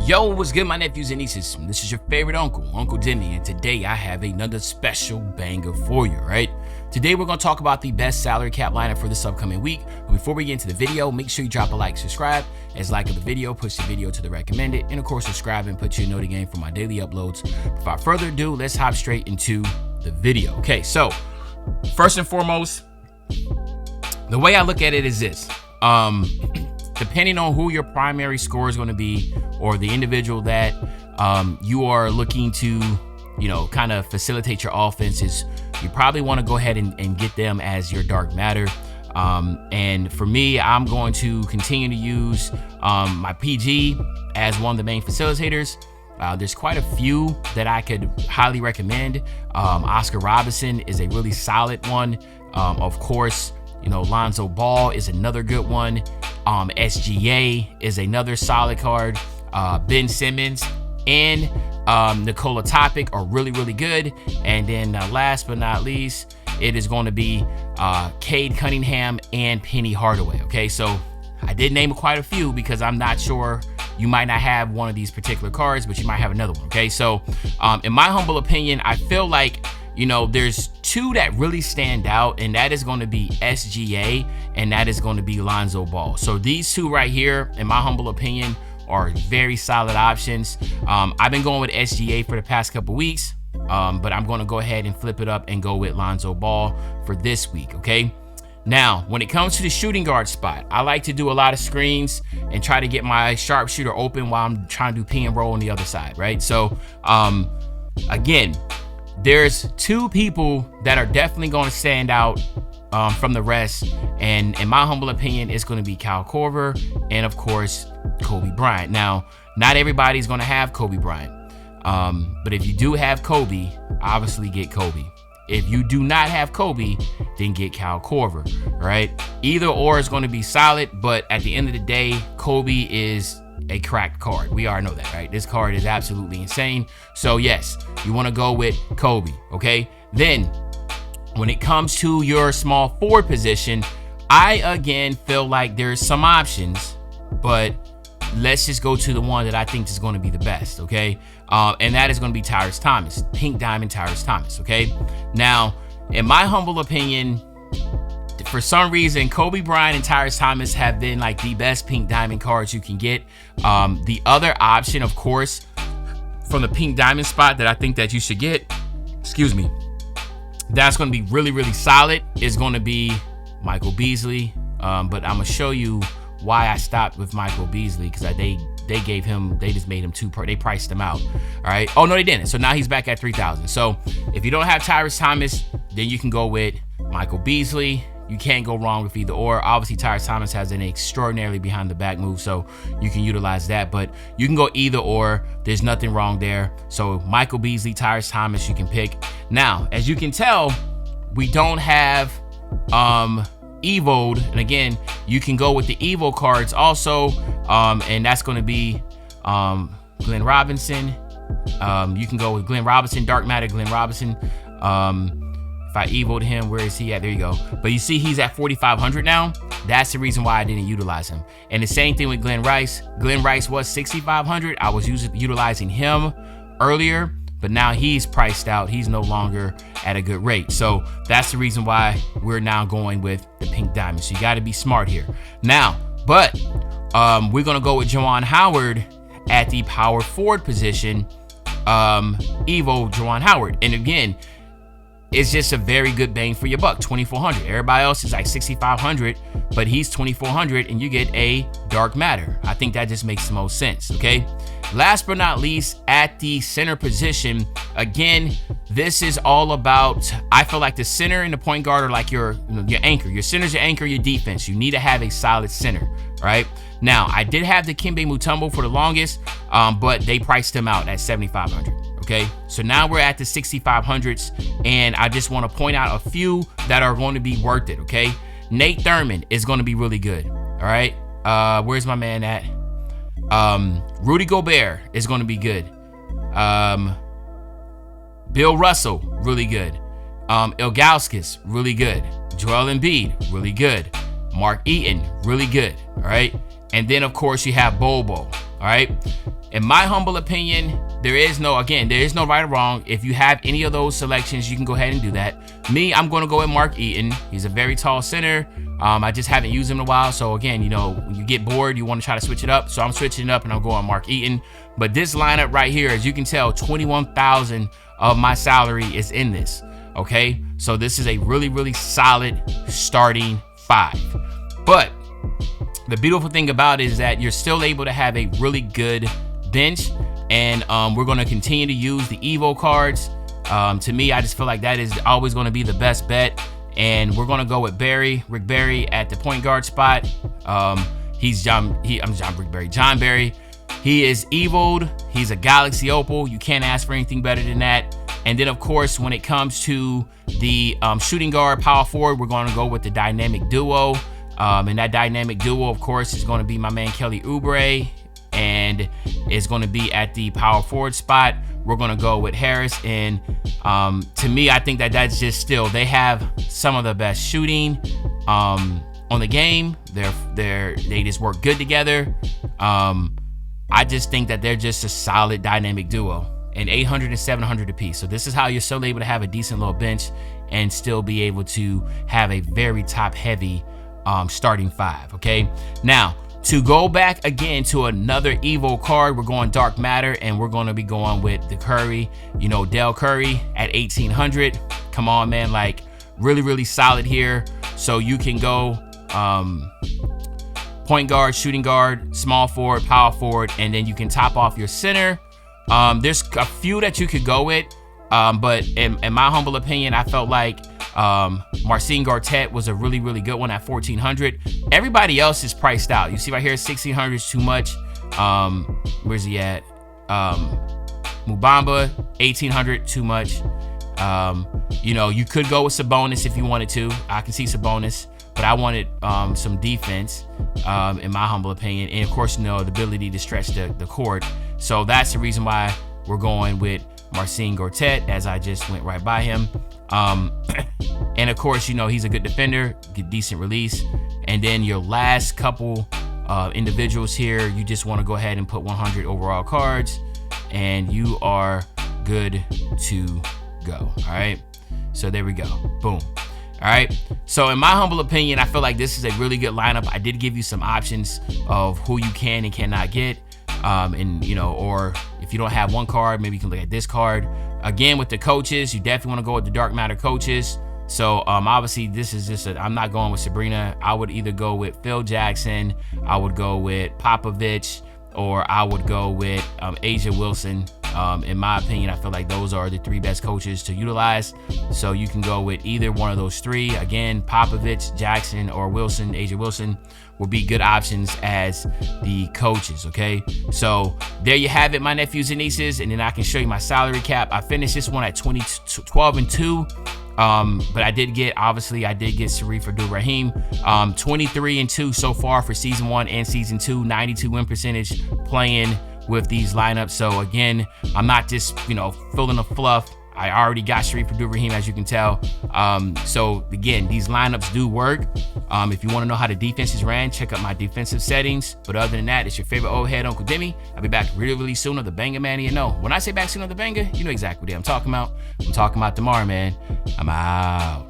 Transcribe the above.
Yo, what's good, my nephews and nieces? This is your favorite Uncle Demi, and today I have another special banger for you, right? Today we're going to talk about the best salary cap lineup for this upcoming week. But before we get into the video, make sure you drop a like, subscribe, as like of the video, push the video to the recommended, and of course subscribe and put your note again for my daily uploads. Without further ado, let's hop straight into the video. Okay, so first and foremost, the way I look at it is this. Depending on who your primary scorer is going to be, or the individual that you are looking to, kind of facilitate your offenses, you probably want to go ahead and get them as your dark matter. And for me, I'm going to continue to use my PG as one of the main facilitators. There's quite a few that I could highly recommend. Oscar Robinson is a really solid one. Of course, Lonzo Ball is another good one. SGA is another solid card. Ben Simmons and Nikola Topic are really, really good. And then last but not least, it is going to be Cade Cunningham and Penny Hardaway. Okay, so I did name quite a few because I'm not sure, you might not have one of these particular cards, but you might have another one. Okay, so in my humble opinion, I feel like there's two that really stand out, and that is going to be SGA and that is going to be Lonzo Ball. So these two right here, in my humble opinion, are very solid options. I've been going with SGA for the past couple weeks, but I'm going to go ahead and flip it up and go with Lonzo Ball for this week. Okay. Now, when it comes to the shooting guard spot, I like to do a lot of screens and try to get my sharpshooter open while I'm trying to do pick and roll on the other side, right? So, again, there's two people that are definitely going to stand out from the rest, and in my humble opinion, it's going to be Kyle Korver and of course Kobe Bryant. Now, not everybody's going to have Kobe Bryant, but if you do have Kobe, obviously get Kobe. If you do not have Kobe, then get Kyle Korver, right? Either or is going to be solid, but at the end of the day, Kobe is a cracked card. We already know that, right? This card is absolutely insane. So yes, you want to go with Kobe, okay? Then when it comes to your small forward position, I again feel like there's some options, but let's just go to the one that I think is going to be the best, okay? And that is going to be Tyrese Thomas, Pink Diamond Tyrese Thomas, okay? Now, in my humble opinion, for some reason, Kobe Bryant and Tyrese Thomas have been like the best Pink Diamond cards you can get. The other option, of course, from the Pink Diamond spot that I think that you should get, that's going to be really, really solid, is going to be Michael Beasley. But I'm going to show you why I stopped with Michael Beasley, because they just made him they priced him out. All right. Oh, no, they didn't. So now he's back at 3,000. So if you don't have Tyrese Thomas, then you can go with Michael Beasley. You can't go wrong with either or. Obviously, Tyrese Thomas has an extraordinarily behind the back move, so you can utilize that, but you can go either or. There's nothing wrong there. So Michael Beasley, Tyrese Thomas, you can pick. Now, as you can tell, we don't have Evo'd, and again, you can go with the Evo cards also, and that's going to be Glenn Robinson. You can go with Glenn Robinson, Dark Matter Glenn Robinson. If I Evo'd him, where is he at? There you go. But you see he's at 4,500 now. That's the reason why I didn't utilize him. And the same thing with Glenn Rice. Glenn Rice was 6,500. I was utilizing him earlier, but now he's priced out. He's no longer at a good rate. So that's the reason why we're now going with the Pink Diamond. So you got to be smart here. Now, but we're going to go with Juwan Howard at the power forward position. Evo Juwan Howard. And again, it's just a very good bang for your buck, 2,400. Everybody else is like 6,500, but he's 2,400 and you get a dark matter. I think that just makes the most sense, okay? Last but not least, at the center position, again, this is all about, I feel like the center and the point guard are like your anchor. Your center's your anchor, your defense. You need to have a solid center, right? Now, I did have the Dikembe Mutombo for the longest, but they priced him out at 7,500. Okay, so now we're at the 6,500s, and I just want to point out a few that are going to be worth it. Okay, Nate Thurmond is going to be really good. All right, where's my man at? Rudy Gobert is going to be good. Bill Russell, really good. Ilgauskas, really good. Joel Embiid, really good. Mark Eaton, really good. All right, And then of course you have Bobo. All right. In my humble opinion, there is no right or wrong. If you have any of those selections, you can go ahead and do that. Me, I'm going to go with Mark Eaton. He's a very tall center. I just haven't used him in a while. So again, you know, when you get bored, you want to try to switch it up. So I'm switching it up and I'll go on Mark Eaton. But this lineup right here, as you can tell, 21,000 of my salary is in this. Okay, so this is a really, really solid starting 5. But the beautiful thing about it is that you're still able to have a really good bench, and we're going to continue to use the Evo cards. To me, I just feel like that is always going to be the best bet, and we're going to go with Rick Barry at the point guard spot. John Barry. He is evoed. He's a Galaxy Opal. You can't ask for anything better than that. And then, of course, when it comes to the shooting guard, power forward, we're going to go with the dynamic duo. And that dynamic duo, of course, is going to be my man Kelly Oubre, and it's going to be at the power forward spot. We're going to go with Harris. And to me, I think that that's just still, they have some of the best shooting on the game. They just work good together. I just think that they're just a solid dynamic duo. And 800 and 700 apiece. So this is how you're still able to have a decent little bench and still be able to have a very top heavy starting 5. Okay, now to go back again to another Evo card, we're going Dark Matter, and we're going to be going with the Curry, you know, Dell Curry at 1800. Come on, man, like really, really solid here. So you can go point guard, shooting guard, small forward, power forward, and then you can top off your center. There's a few that you could go with, but in my humble opinion, I felt like Marcin Gortat was a really, really good one at 1400. Everybody else is priced out. You see right here, 1600 is too much. Where's he at? Mubamba, 1800, too much. You know, you could go with Sabonis if you wanted to. I can see Sabonis, but I wanted some defense, in my humble opinion, and of course, you know, the ability to stretch the court. So that's the reason why we're going with Marcin Gortat, as I just went right by him. And of course, you know, he's a good defender, good decent release. And then your last couple individuals here, you just want to go ahead and put 100 overall cards, and you are good to go. All right, so there we go, boom. All right, so in my humble opinion, I feel like this is a really good lineup. I did give you some options of who you can and cannot get. And you know, or if you don't have one card, maybe you can look at this card. Again, with the coaches, you definitely want to go with the Dark Matter coaches. So obviously this is just I'm not going with Sabrina. I would either go with Phil Jackson, I would go with Popovich, or I would go with Asia Wilson. In my opinion, I feel like those are the 3 best coaches to utilize. So you can go with either one of those 3. Again, Popovich, Jackson, or Wilson, Asia Wilson, will be good options as the coaches, okay? So there you have it, my nephews and nieces, and then I can show you my salary cap. I finished this one at 12-2. But I did get Sharif Abdul-Rahim, 23-2 so far for season 1 and season 2, 92 win percentage playing with these lineups. So again, I'm not just, you know, filling the fluff. I already got Sharif Abdul-Rahim, as you can tell. So again, these lineups do work. If you want to know how the defenses ran, check out my defensive settings. But other than that, it's your favorite old head, Uncle Demi. I'll be back really, really soon on the Banger Man. You know, when I say back soon on the Banger, you know exactly what I'm talking about. I'm talking about tomorrow, man. I'm out.